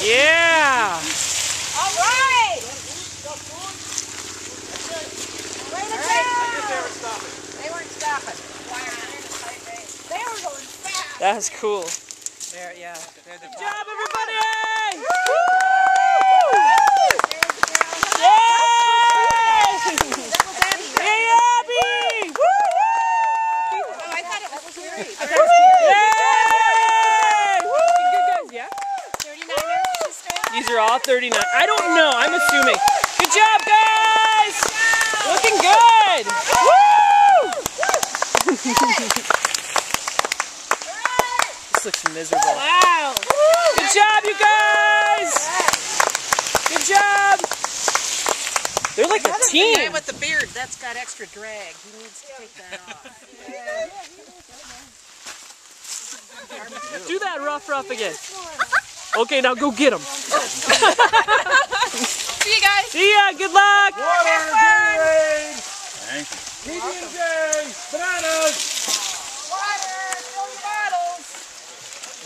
Yeah! All right! Way to go! They weren't stopping. They were going fast. That's cool. They're the Good job, everybody! Woo! Yay, Abby! Woo! I thought it was great. Yay! Yeah? 39ers. These are all 39. I don't know. I'm assuming. Good job, guys! Looking good! Woo! This looks miserable. Wow! Good job, you guys! Good job! They're like a The team. guy with the beard, that's got extra drag. He needs to take that off. Do that rough again. Okay, now go get them. See you guys. See ya. Good luck. Water, Gatorade. Thank you. PB&J, bananas.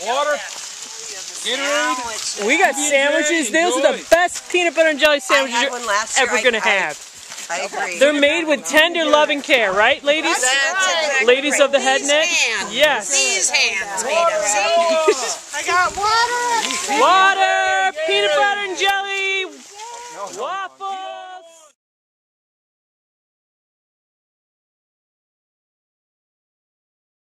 Water, Gatorade. We got sandwiches. Those are the best peanut butter and jelly sandwiches I had one last year. you're ever going to have. I agree. They're made with tender loving care, right, ladies? That's exactly Ladies right. of the head These net? hands. Yes. These hands made of. I got water. Water, peanut butter and jelly.